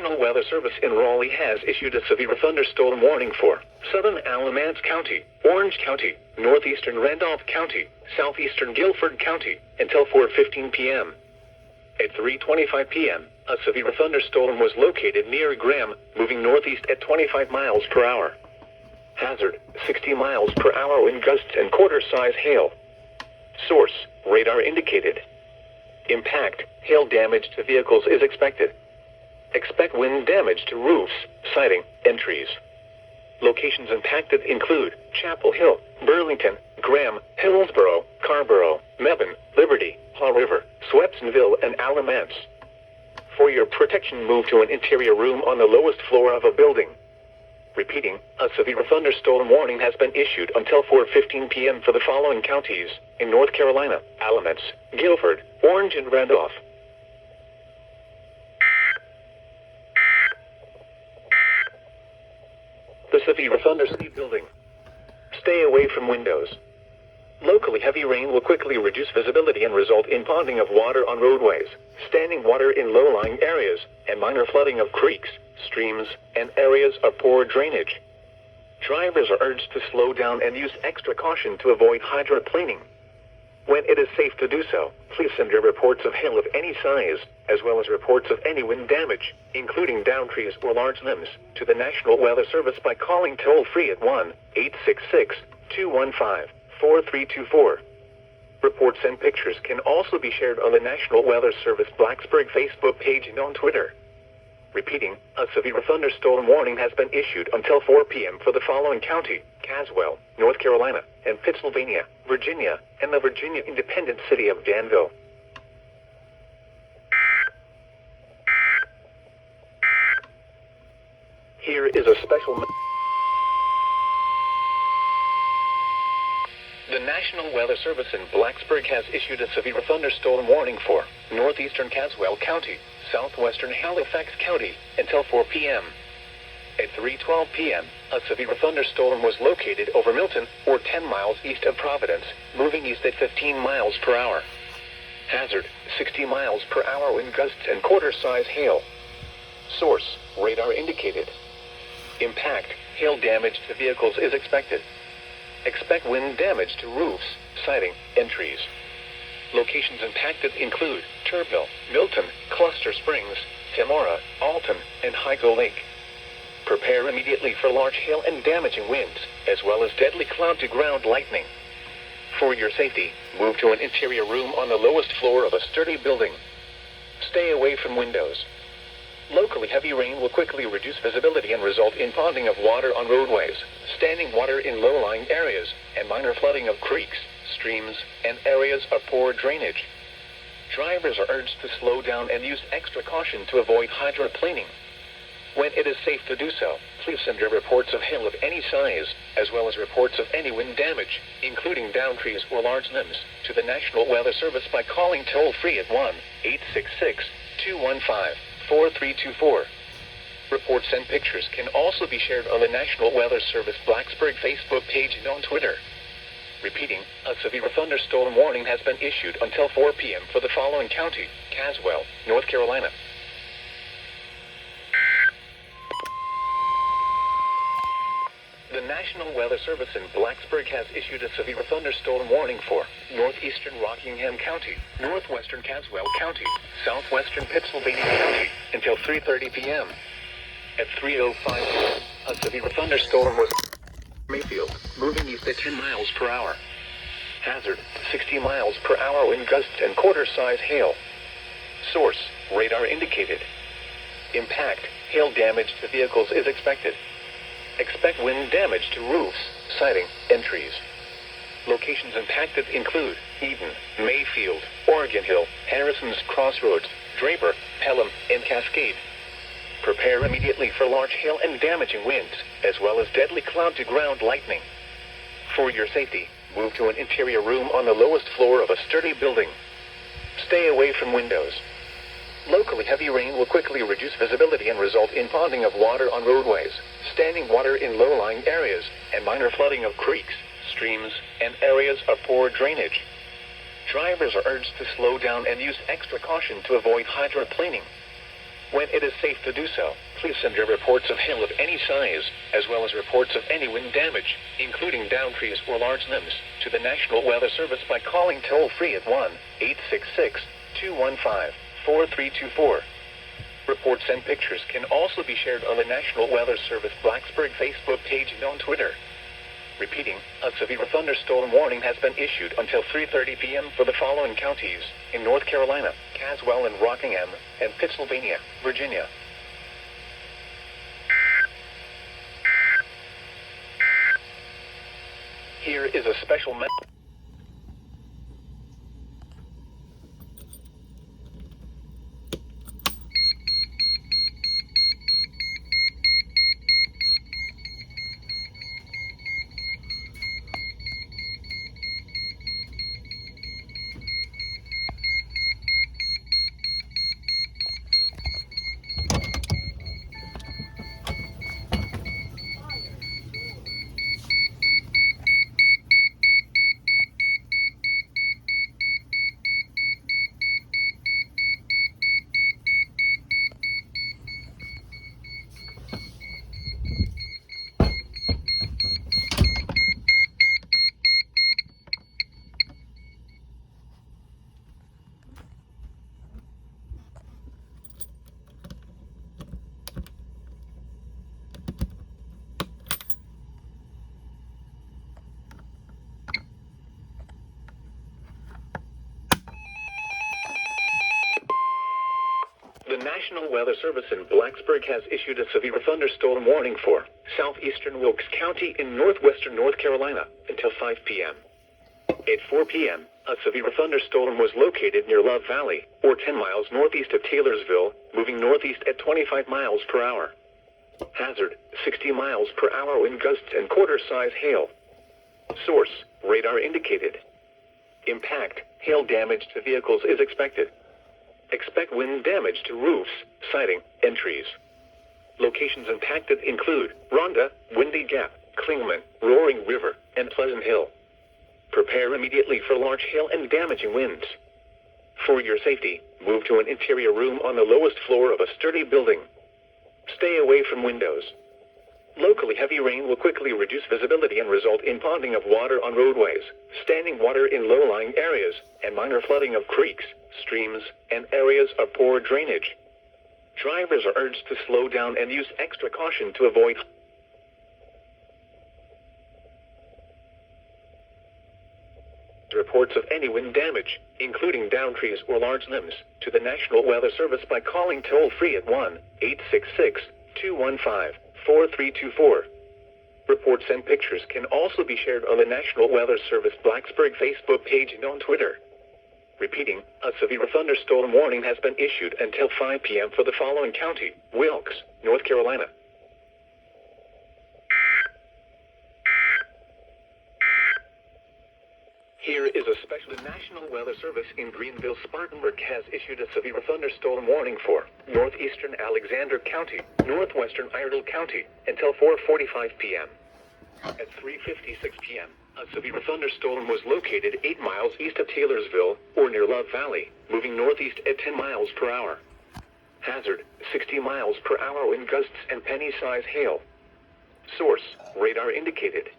National Weather Service in Raleigh has issued a severe thunderstorm warning for southern Alamance County, Orange County, northeastern Randolph County, southeastern Guilford County, until 4:15 p.m. At 3:25 p.m., a severe thunderstorm was located near Graham, moving northeast at 25 miles per hour. Hazard, 60 miles per hour wind gusts and quarter-size hail. Source, radar indicated. Impact, hail damage to vehicles is expected. Expect wind damage to roofs, siding, and trees. Locations impacted include Chapel Hill, Burlington, Graham, Hillsborough, Carborough, Mebane, Liberty, Haw River, Swepsonville, and Alamance. For your protection, move to an interior room on the lowest floor of a building. Repeating, a severe thunderstorm warning has been issued until 4:15 p.m. for the following counties in North Carolina: Alamance, Guilford, Orange, and Randolph. The severe thunderstorm building. Stay away from windows. Locally, heavy rain will quickly reduce visibility and result in ponding of water on roadways, standing water in low-lying areas, and minor flooding of creeks, streams, and areas of poor drainage. Drivers are urged to slow down and use extra caution to avoid hydroplaning. When it is safe to do so, please send your reports of hail of any size, as well as reports of any wind damage, including downed trees or large limbs, to the National Weather Service by calling toll-free at 1-866-215-4324. Reports and pictures can also be shared on the National Weather Service Blacksburg Facebook page and on Twitter. Repeating, a severe thunderstorm warning has been issued until 4 p.m. for the following county: Caswell, North Carolina, and Pennsylvania, Virginia, and the Virginia independent city of Danville. Here is a special The National Weather Service in Blacksburg has issued a severe thunderstorm warning for northeastern Caswell County, southwestern Halifax County, until 4 p.m. At 3:12 p.m., a severe thunderstorm was located over Milton, or 10 miles east of Providence, moving east at 15 miles per hour. Hazard, 60 miles per hour wind gusts and quarter-size hail. Source, radar indicated. Impact, hail damage to vehicles is expected. Expect wind damage to roofs, siding, and trees. Locations impacted include Turbeville, Milton, Cluster Springs, Samora, Alton, and Hygo Lake. Prepare immediately for large hail and damaging winds, as well as deadly cloud-to-ground lightning. For your safety, move to an interior room on the lowest floor of a sturdy building. Stay away from windows. Locally, heavy rain will quickly reduce visibility and result in ponding of water on roadways, standing water in low-lying areas, and minor flooding of creeks, streams, and areas of poor drainage. Drivers are urged to slow down and use extra caution to avoid hydroplaning. When it is safe to do so, please send your reports of hail of any size, as well as reports of any wind damage, including downed trees or large limbs, to the National Weather Service by calling toll-free at 1-866-215-4324. Reports and pictures can also be shared on the National Weather Service Blacksburg Facebook page and on Twitter. Repeating, a severe thunderstorm warning has been issued until 4 p.m. for the following county: Caswell, North Carolina. The National Weather Service in Blacksburg has issued a severe thunderstorm warning for northeastern Rockingham County, northwestern Caswell County, southwestern Pennsylvania County, until 3:30 p.m. At 3:05 p.m., a severe thunderstorm was Mayfield, moving east at 10 miles per hour. Hazard, 60 miles per hour wind gusts and quarter-size hail. Source, radar indicated. Impact, hail damage to vehicles is expected. Expect wind damage to roofs, siding, and trees. Locations impacted include Eden, Mayfield, Oregon Hill, Harrison's Crossroads, Draper, Pelham, and Cascade. Prepare immediately for large hail and damaging winds, as well as deadly cloud-to-ground lightning. For your safety, move to an interior room on the lowest floor of a sturdy building. Stay away from windows. Locally, heavy rain will quickly reduce visibility and result in ponding of water on roadways, standing water in low-lying areas, and minor flooding of creeks, streams, and areas of poor drainage. Drivers are urged to slow down and use extra caution to avoid hydroplaning. When it is safe to do so, please send your reports of hail of any size, as well as reports of any wind damage, including downed trees or large limbs, to the National Weather Service by calling toll-free at 1-866-215-4324. Reports and pictures can also be shared on the National Weather Service Blacksburg Facebook page and on Twitter. Repeating, a severe thunderstorm warning has been issued until 3:30 p.m. for the following counties in North Carolina, Caswell and Rockingham, and Pennsylvania, Virginia. Here is a special message. The National Weather Service in Blacksburg has issued a severe thunderstorm warning for southeastern Wilkes County in northwestern North Carolina until 5 p.m. At 4 p.m., a severe thunderstorm was located near Love Valley, or 10 miles northeast of Taylorsville, moving northeast at 25 miles per hour. Hazard, 60 miles per hour wind gusts and quarter-size hail. Source, radar indicated. Impact, hail damage to vehicles is expected. Expect wind damage to roofs, siding, and trees. Locations impacted include Rhonda, Windy Gap, Clingman, Roaring River, and Pleasant Hill. Prepare immediately for large hail and damaging winds. For your safety, move to an interior room on the lowest floor of a sturdy building. Stay away from windows. Locally heavy rain will quickly reduce visibility and result in ponding of water on roadways, standing water in low-lying areas, and minor flooding of creeks, streams, and areas of poor drainage. Drivers are urged to slow down and use extra caution to avoid reports of any wind damage, including downed trees or large limbs, to the National Weather Service by calling toll-free at 1-866-215-4324. Reports and pictures can also be shared on the National Weather Service Blacksburg Facebook page and on Twitter. Repeating, a severe thunderstorm warning has been issued until 5 p.m. for the following county, Wilkes, North Carolina. Here is a special. The National Weather Service in Greenville-Spartanburg has issued a severe thunderstorm warning for northeastern Alexander County, northwestern Iredell County, until 4:45 p.m. At 3:56 p.m., a severe thunderstorm was located 8 miles east of Taylorsville, or near Love Valley, moving northeast at 10 miles per hour. Hazard, 60 miles per hour wind gusts and penny-size hail. Source, radar indicated.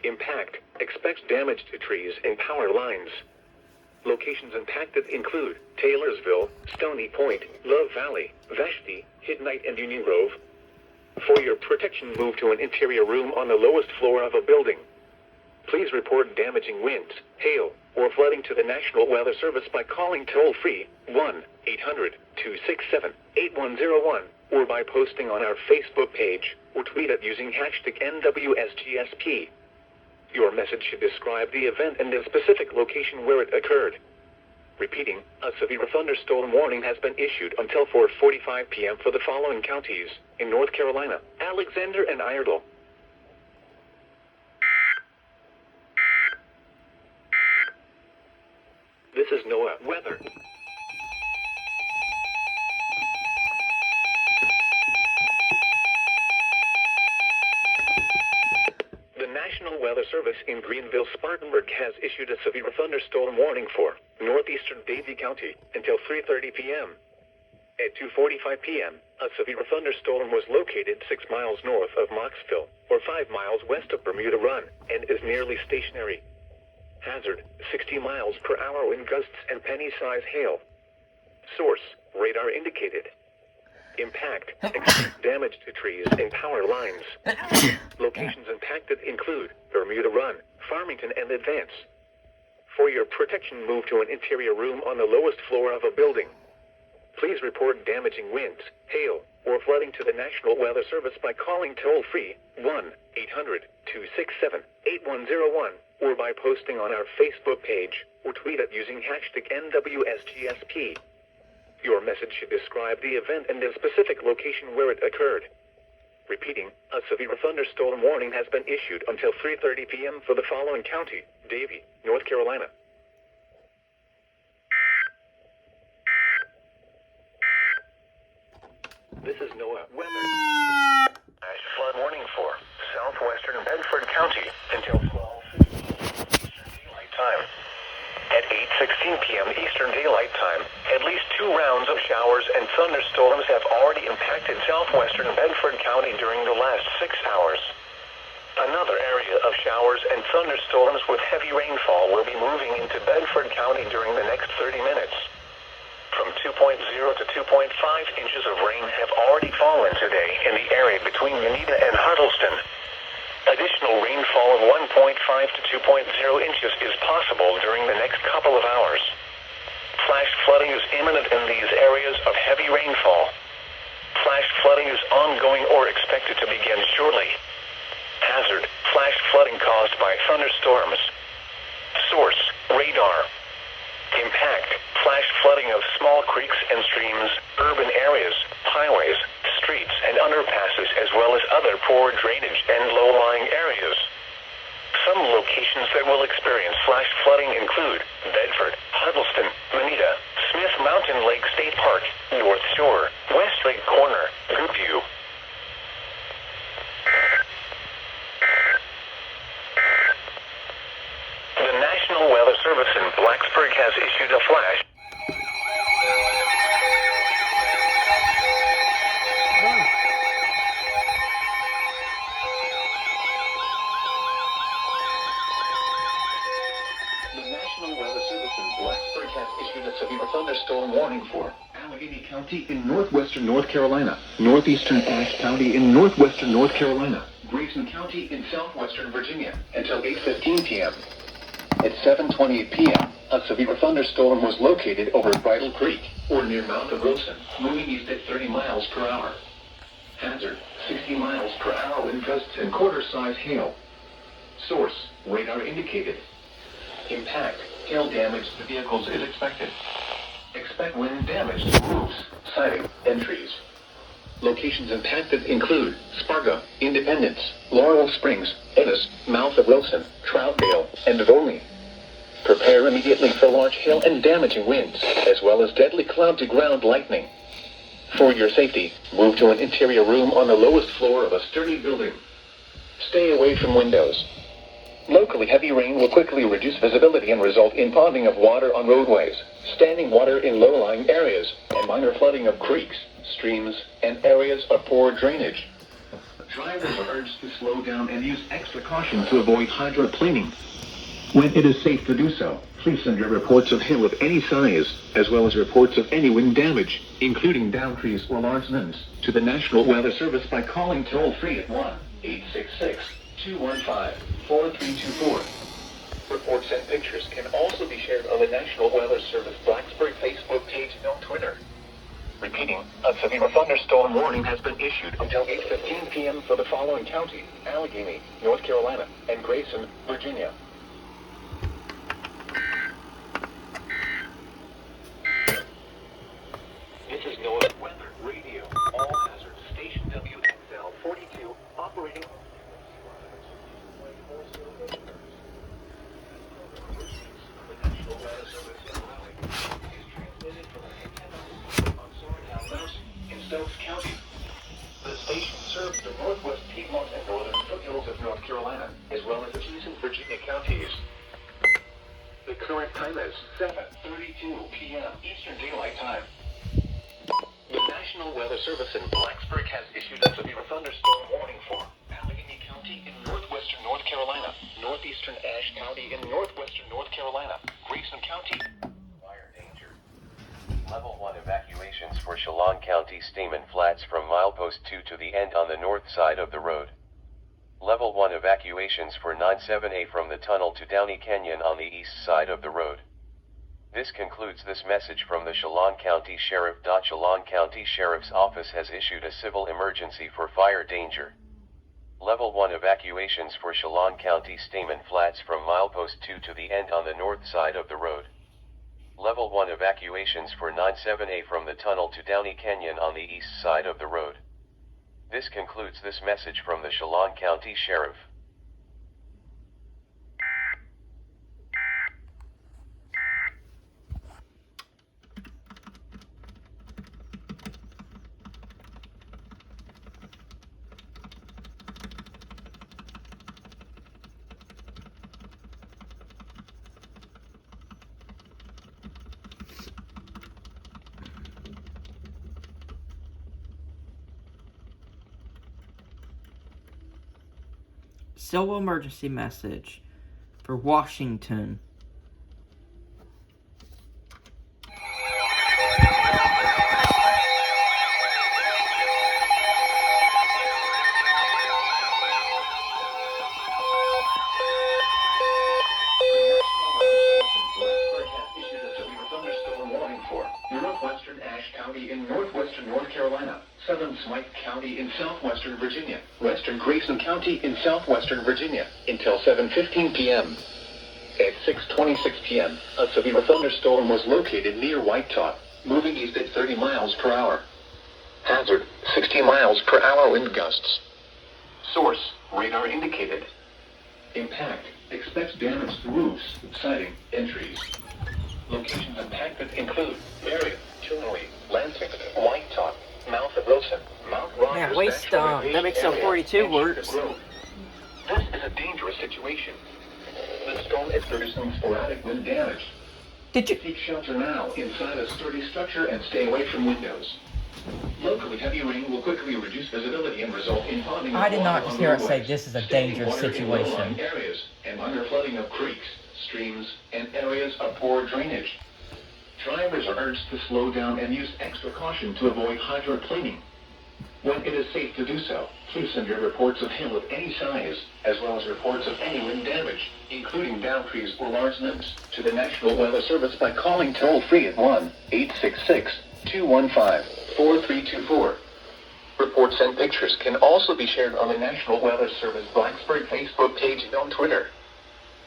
Impact, expects damage to trees and power lines. Locations impacted include Taylorsville, Stony Point, Love Valley, Vashti, Hidnight, and Union Grove. For your protection, move to an interior room on the lowest floor of a building. Please report damaging winds, hail, or flooding to the National Weather Service by calling toll-free 1-800-267-8101 or by posting on our Facebook page or tweet it using hashtag NWSGSP. Your message should describe the event and the specific location where it occurred. Repeating, a severe thunderstorm warning has been issued until 4:45 p.m. for the following counties in North Carolina, Alexander and Iredell. This is Noaa weather. The National Weather Service in Greenville-Spartanburg has issued a severe thunderstorm warning for northeastern Davie County until 3:30 p.m. At 2:45 p.m., a severe thunderstorm was located 6 miles north of Knoxville, or 5 miles west of Bermuda Run, and is nearly stationary. Hazard, 60 miles per hour wind gusts and penny-size hail. Source, radar indicated. Impact, damage to trees and power lines. Locations impacted include Bermuda Run, Farmington, and Advance. For your protection, move to an interior room on the lowest floor of a building. Please report damaging winds, hail, or flooding to the National Weather Service by calling toll-free 1-800-267-8101 or by posting on our Facebook page or tweet it using hashtag NWSGSP. Your message should describe the event and the specific location where it occurred. Repeating, a severe thunderstorm warning has been issued until 3:30 p.m. for the following county: Davie, North Carolina. This is Noaa weather. Flash flood warning for Southwestern Bedford County until 12:15 Eastern Daylight Time. At 8:16 p.m. Eastern Daylight Time, at least 2 rounds of showers and thunderstorms have already impacted southwestern Bedford County during the last 6 hours. Another area of showers and thunderstorms with heavy rainfall will be moving into Bedford County during the next 30 minutes. From 2.0 to 2.5 inches of rain have already fallen today in the area between Unita and Huddleston. Additional rainfall of 1.5 to 2.0 inches is possible during the next couple of hours. Flash flooding is imminent in these areas of heavy rainfall. Flash flooding is ongoing or expected to begin shortly. Hazard, flash flooding caused by thunderstorms. Source, radar. Impact, flash flooding of small creeks and streams, urban areas, highways, streets, and underpasses, as well as other poor drainage and low-lying areas. Some locations that will experience flash flooding include Bedford, Huddleston, Manita, Smith Mountain Lake State Park, North Shore, Westlake Corner, Goodview. The National Weather Service in Blacksburg has issued a flash. The National Weather Service in Blacksburg has issued a severe thunderstorm warning for Allegheny County in northwestern North Carolina, northeastern Ashe County in northwestern North Carolina, Grayson County in southwestern Virginia until 8:15 p.m. At 7:28 p.m., a severe thunderstorm was located over Bridle Creek, or near Mount of Wilson, moving east at 30 miles per hour. Hazard, 60 miles per hour wind gusts and quarter-size hail. Source, radar indicated. Impact, hail damage to vehicles is expected. Expect wind damage to roofs, siding, and trees. Locations impacted include Sparga, Independence, Laurel Springs, Ennis, Mouth of Wilson, Troutdale, and Volney. Prepare immediately for large hail and damaging winds, as well as deadly cloud-to-ground lightning. For your safety, move to an interior room on the lowest floor of a sturdy building. Stay away from windows. Locally heavy rain will quickly reduce visibility and result in ponding of water on roadways, standing water in low-lying areas, and minor flooding of creeks, streams, and areas of poor drainage. Drivers are urged to slow down and use extra caution to avoid hydroplaning. When it is safe to do so, please send your reports of hail of any size, as well as reports of any wind damage, including downed trees or large limbs, to the National Weather Service by calling toll-free at 1-866-215-4324. Reports and pictures can also be shared on the National Weather Service Blacksburg Facebook page and on Twitter. Repeating, a severe thunderstorm warning has been issued until 8:15 p.m. for the following county: Allegheny, North Carolina, and Grayson, Virginia. This is Noaa Weather Radio, all hazard station WXL 42, operating. The National Weather Service in Raleigh is transmitted from an antenna on Sorentown Mountain in Stokes County. The station serves the northwest Piedmont and northern foothills of North Carolina, as well as the Keys and Virginia counties. The current time is 7:32 p.m. Eastern Daylight Time. The National Weather Service in Blacksburg has issued a severe thunderstorm warning for Allegheny County in northwestern North Carolina, northeastern Ashe County in northwestern North Carolina, Grayson County. Fire danger. Level 1 evacuations for Chelan County Stamen Flats from milepost 2 to the end on the north side of the road. Level 1 evacuations for 97A from the tunnel to Downey Canyon on the east side of the road. This concludes this message from the Chelan County Sheriff. Chelan County Sheriff's Office has issued a civil emergency for fire danger. Level 1 evacuations for Chelan County Stamen Flats from milepost 2 to the end on the north side of the road. Level 1 evacuations for 97A from the tunnel to Downey Canyon on the east side of the road. This concludes this message from the Chelan County Sheriff. Civil emergency message for Washington. Northwestern Ashe County in northwestern North Carolina, southern Smythe County in southwestern Virginia, western Grayson County in southwestern Virginia, until 7:15 p.m. At 6:26 p.m., a severe thunderstorm was located near White Top, moving east at 30 miles per hour. Hazard, 60 miles per hour wind gusts. Source, radar indicated. Impact, expects damage to roofs, siding, and trees. Locations impacted include Marion, Chilnoy, Lansing, White Top, Mount Wilson, Mount Rogers. Man, waste, that makes some 42 words. This is a dangerous situation. The storm is producing sporadic wind damage. Did you? Take shelter now inside a sturdy structure and stay away from windows. Locally, heavy rain will quickly reduce visibility and result in ponding. I did not just hear it say roadways, this is a standing dangerous water in situation. low-lying areas and underflooding of creeks, streams, and areas of poor drainage. Drivers are urged to slow down and use extra caution to avoid hydrant cleaning. When it is safe to do so, please send your reports of hail of any size, as well as reports of any wind damage, including downed trees or large limbs, to the National Weather Service by calling toll-free at 1-866-215-4324. Reports and pictures can also be shared on the National Weather Service Blacksburg Facebook page and on Twitter.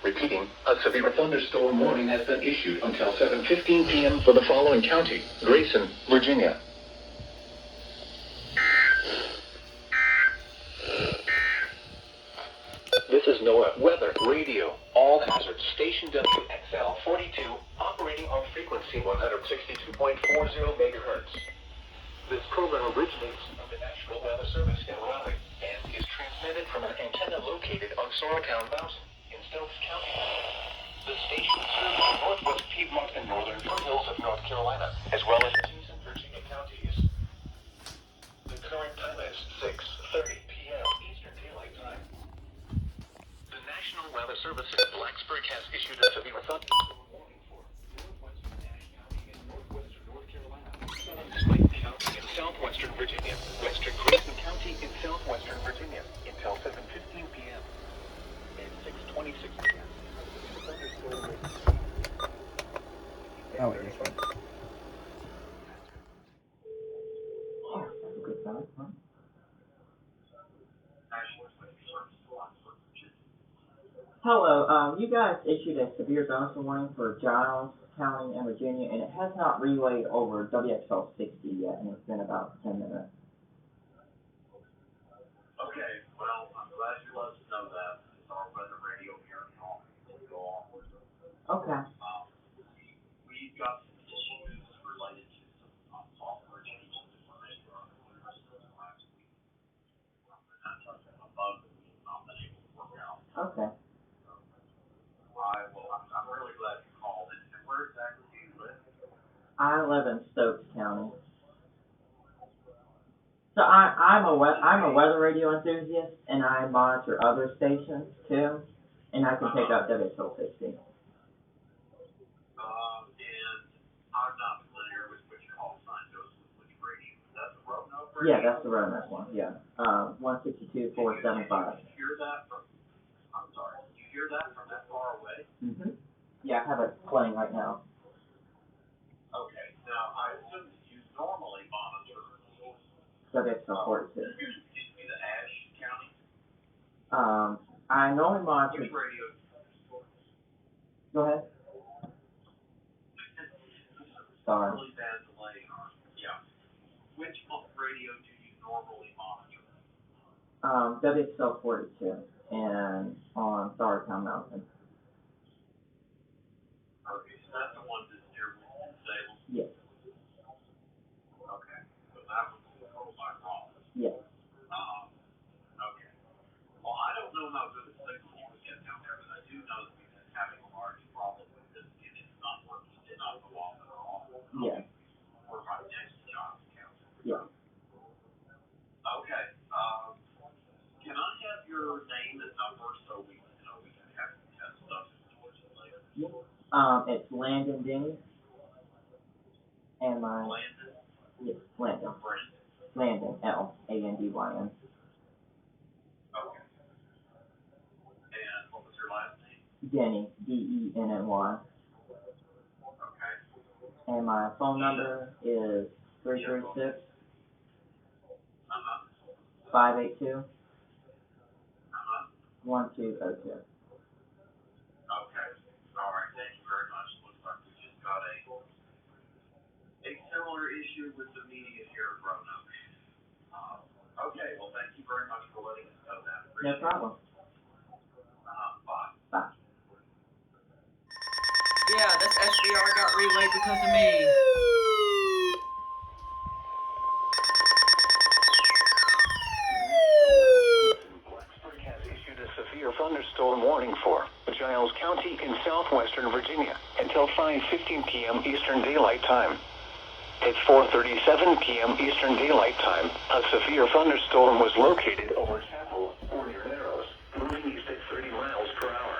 Repeating, a severe thunderstorm warning has been issued until 7:15 p.m. for the following county: Grayson, Virginia. This is Noaa Weather Radio. All hazards. Station WXL 42, operating on frequency 162.40 megahertz. This program originates from the National Weather Service in Raleigh and is transmitted from an antenna located on Sorrowtown Mountain in Stokes County. The station serves the northwest Piedmont and northern foothills of North Carolina, as well as adjacent Virginia counties. The current time is 6:30 p.m. Eastern Daylight Time. The National Weather Service in Blacksburg has issued a severe thunderstorm warning for northwestern Ashe County in northwestern North Carolina, southern Smythe County in southwestern Virginia, western Grayson County in southwestern Virginia, until 7:15 p.m. At 6:26 p.m. Oh, wait, this one. Oh, that's a good sign, huh? Hello, you guys issued a severe thunderstorm warning for Giles County and Virginia, and it has not relayed over WXL 60 yet, and it's been about 10 minutes. Okay, well, I'm glad you let us know that. It's our weather radio here in Hong Kong. Okay. We've got some issues related to some software changes that were made for our system last week. And that's a bug that we've not been able to work out. Okay. I'm really glad you called. And where exactly do you live? I live in Stokes County. So I'm a weather radio enthusiast, and I monitor other stations too, and I can pick up WXL 60. And I'm not familiar with which call sign goes with which radio. Is that the Roanoke radio? Yeah, that's the Roanoke one. Yeah, 162.475. You hear that from? I'm sorry. You hear that from that far away? Mhm. Yeah, I have it playing right now. Okay. Now I assume that you normally monitor. WXL 42. Used to be the Ashe County. I normally monitor. Which radio? Go ahead. Sorry. Really bad delay on. Yeah. Which radio do you normally monitor? WXL 42 and on Startown Mountain. Okay, so that's the one that's near Winston-Salem? Yes. Okay, so that one's controlled by Ross. Yes. Okay. Well, I don't know how good a signal you would get down there, but I do know that we've been having a large problem with this, and it's not working. It's not go off at all. Yes. We're right next to Giles County. Yes. Okay, can I have your name and number so we can have you test stuff towards it later? It's Landon Denny. And my Landon? yes, Landon. Or Brandon? Landon, Landyn. Okay. And what was your last name? Denny, Denny. Okay. And my phone number is 336 582 1202. Okay. All right. Thank you very much. Looks like we just got a similar issue with the media here at Roanoke. Okay. Well, thank you very much for letting us know that. No problem. Bye. Bye. Yeah, this SBR got relayed because of me. Blacksburg has issued a severe thunderstorm warning for Giles County in southwestern Virginia until 5:15 p.m. Eastern Daylight Time. At 4:37 p.m. Eastern Daylight Time, a severe thunderstorm was located over Chapel or near Narrows, moving east at 30 miles per hour.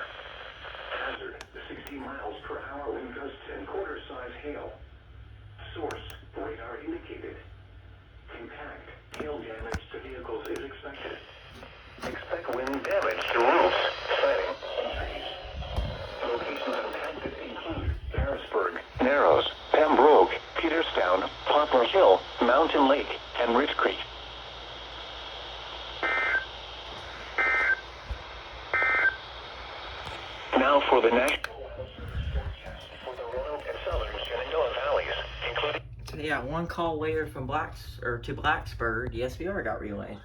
Hazard, 60 miles per hour wind gusts and quarter-size hail. Source, radar indicated. Impact, hail damage to vehicles is expected. Expect wind damage to roofs, siding, and trees. Locations impacted include Harrisburg, Narrows, Pembroke, Peterstown, Poplar Hill, Mountain Lake, and Rich Creek. Now for the national weather service forecast for the Roanoke and southern Shenandoah valleys, including. So yeah, one call later from to Blacksburg, the SBR got relayed.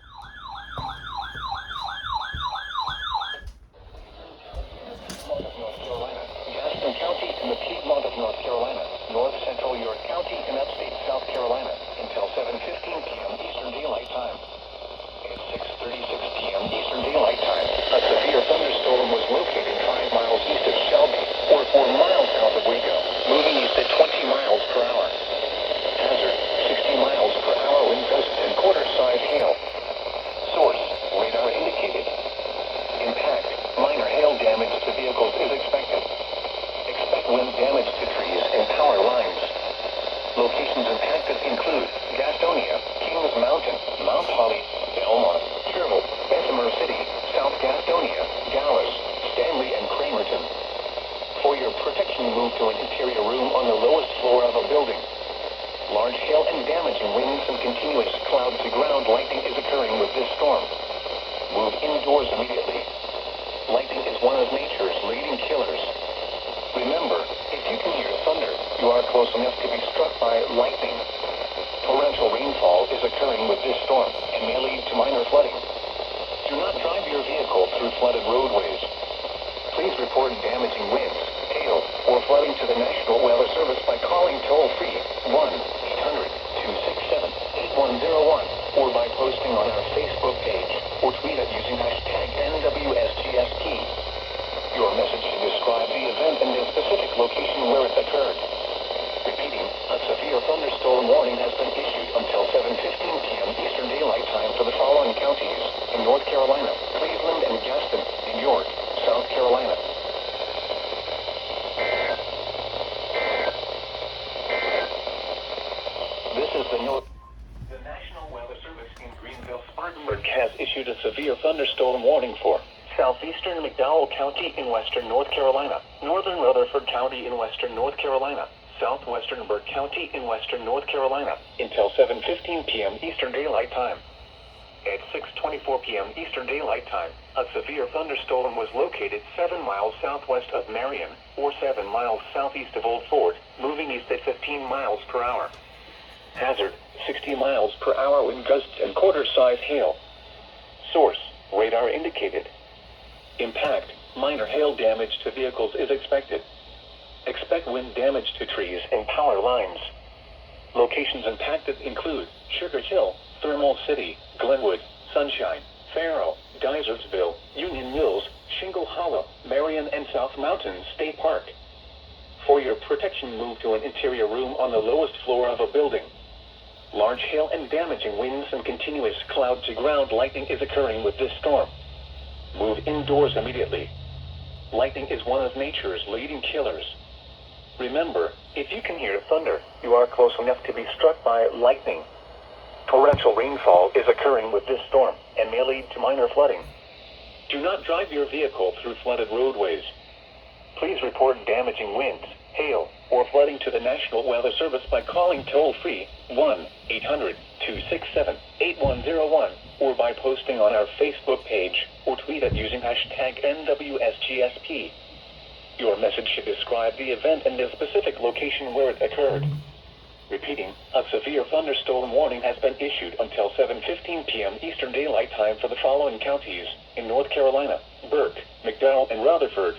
North Carolina, Gaston County in the Piedmont of North Carolina, north central York County in upstate South Carolina, until 7:15 p.m. Eastern Daylight Time. At 6:36 p.m. Eastern Daylight Time, a severe thunderstorm was located 5 miles east of Shelby, or 4 miles south of Waco, moving east at 20 miles per hour. Hazard, 60 miles per hour wind gusts and quarter-size hail. Source, radar indicated. Impact, minor hail damage to vehicles is expected. Expect wind damage to trees and power lines. Locations impacted include Gastonia, Kings Mountain, Mount Holly, Belmont, Cherville, Bessemer City, South Gastonia, Giles, Stanley, and Cramerton. For your protection, move to an interior room on the lowest floor of a building. Large hail and damaging winds and continuous cloud-to-ground lightning is occurring with this storm. Move indoors immediately. Lightning is one of nature's leading killers. Remember, if you can hear thunder, you are close enough to be struck by lightning. Torrential rainfall is occurring with this storm and may lead to minor flooding. Do not drive your vehicle through flooded roadways. Please report damaging winds, hail, or flooding to the National Weather Service by calling toll-free 1-800-267-8101 or by posting on our Facebook page or tweet it using hashtag NWSGSP. Your message should describe the event and the specific location where it occurred. Repeating, a severe thunderstorm warning has been issued until 7:15 p.m. Eastern Daylight issued a severe thunderstorm warning for southeastern McDowell County in western North Carolina, northern Rutherford County in western North Carolina, southwestern Burke County in western North Carolina, until 7:15 p.m. Eastern Daylight Time. At 6:24 p.m. Eastern Daylight Time, a severe thunderstorm was located 7 miles southwest of Marion, or 7 miles southeast of Old Fort, moving east at 15 miles per hour. Hazard, 60 miles per hour wind gusts and quarter-size hail. Source, radar indicated. Impact, minor hail damage to vehicles is expected. Expect wind damage to trees and power lines. Locations impacted include Sugar Hill, Thermal City, Glenwood, Sunshine, Faro, Geysersville, Union Mills, Shingle Hollow, Marion, and South Mountain State Park. For your protection, move to an interior room on the lowest floor of a building. Large hail and damaging winds and continuous cloud-to-ground lightning is occurring with this storm. Move indoors immediately. Lightning is one of nature's leading killers. Remember, if you can hear thunder, you are close enough to be struck by lightning. Torrential rainfall is occurring with this storm and may lead to minor flooding. Do not drive your vehicle through flooded roadways. Please report damaging winds, hail, or flooding to the National Weather Service by calling toll-free 1-800-267-8101 or by posting on our Facebook page or tweet it using hashtag NWSGSP. Your message should describe the event and the specific location where it occurred. Repeating, a severe thunderstorm warning has been issued until 7:15 p.m. Eastern Daylight Time for the following counties in North Carolina: Burke, McDowell, and Rutherford.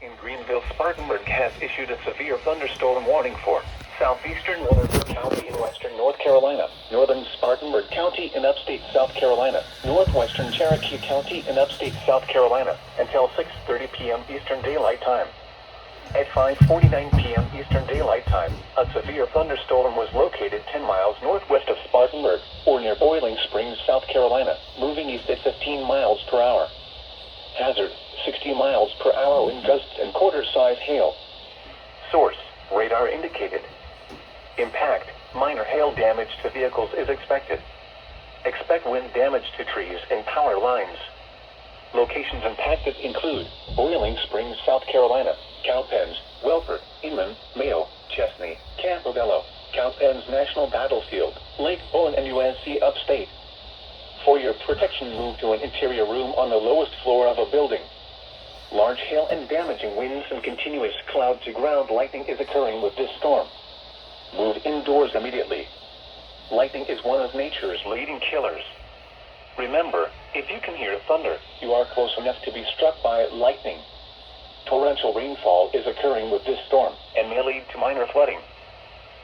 In Greenville, Spartanburg has issued a severe thunderstorm warning for southeastern Rutherford County in western North Carolina, northern Spartanburg County in upstate South Carolina, northwestern Cherokee County in upstate South Carolina, until 6:30 p.m. Eastern Daylight Time. At 5:49 p.m. Eastern Daylight Time, a severe thunderstorm was located 10 miles northwest of Spartanburg, or near Boiling Springs, South Carolina, moving east at 15 miles per hour. Hazard, 60 miles per hour wind gusts and quarter-size hail. Source, radar indicated. Impact, minor hail damage to vehicles is expected. Expect wind damage to trees and power lines. Locations impacted include Boiling Springs, South Carolina, Cowpens, Welford, Inman, Mayo, Chesney, Campobello, Cowpens National Battlefield, Lake Bowen, and UNC upstate. For your protection, move to an interior room on the lowest floor of a building. Large hail and damaging winds and continuous cloud-to-ground lightning is occurring with this storm. Move indoors immediately. Lightning is one of nature's leading killers. Remember, if you can hear thunder, you are close enough to be struck by lightning. Torrential rainfall is occurring with this storm and may lead to minor flooding.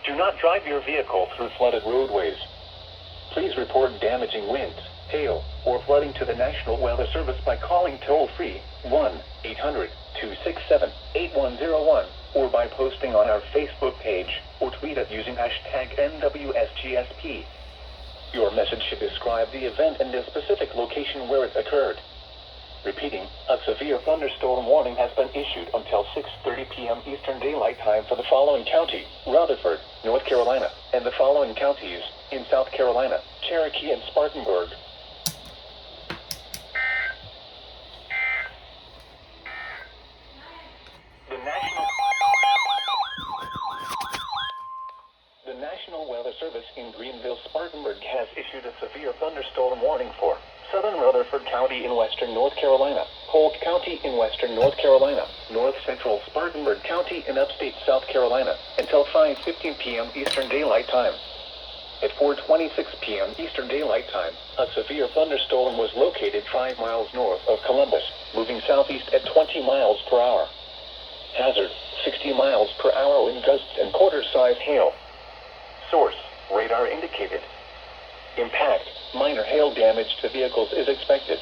Do not drive your vehicle through flooded roadways. Please report damaging winds, hail, or flooding to the National Weather Service by calling toll-free 1-800-267-8101 or by posting on our Facebook page or tweet it using hashtag NWSGSP. Your message should describe the event and the specific location where it occurred. Repeating, a severe thunderstorm warning has been issued until 6:30 p.m. Eastern Daylight Time for the following county: Rutherford, North Carolina, and the following counties in South Carolina: Cherokee and Spartanburg. The National Weather Service in Greenville, Spartanburg has issued a severe thunderstorm warning for southern Rutherford County in western North Carolina, Polk County in western North Carolina, north central Spartanburg County in upstate South Carolina, until 5:15 p.m. Eastern Daylight Time. At 4:26 p.m. Eastern Daylight Time, a severe thunderstorm was located 5 miles north of Columbus, moving southeast at 20 miles per hour. Hazard, 60 miles per hour wind gusts and quarter-size hail. Source, radar indicated. Impact, minor hail damage to vehicles is expected.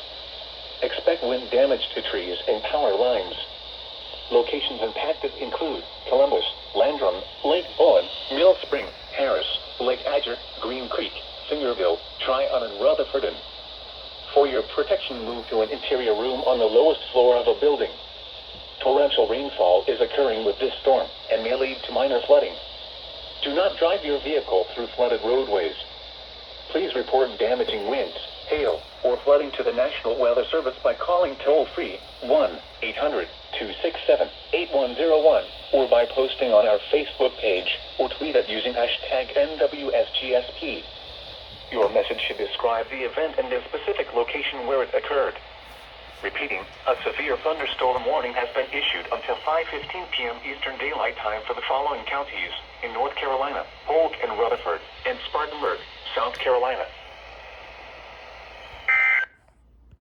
Expect wind damage to trees and power lines. Locations impacted include Columbus, Landrum, Lake Bowen, Mill Spring, Harris, Lake Adger, Green Creek, Fingerville, Tryon, and Rutherford. For your protection, move to an interior room on the lowest floor of a building. Torrential rainfall is occurring with this storm and may lead to minor flooding. Do not drive your vehicle through flooded roadways. Please report damaging winds, hail, or flooding to the National Weather Service by calling toll-free 1-800-267-8101 or by posting on our Facebook page or tweet it using hashtag NWSGSP. Your message should describe the event and the specific location where it occurred. Repeating, a severe thunderstorm warning has been issued until 5:15 p.m. Eastern Daylight Time for the following counties in North Carolina: Polk and Rutherford, and Spartanburg, South Carolina.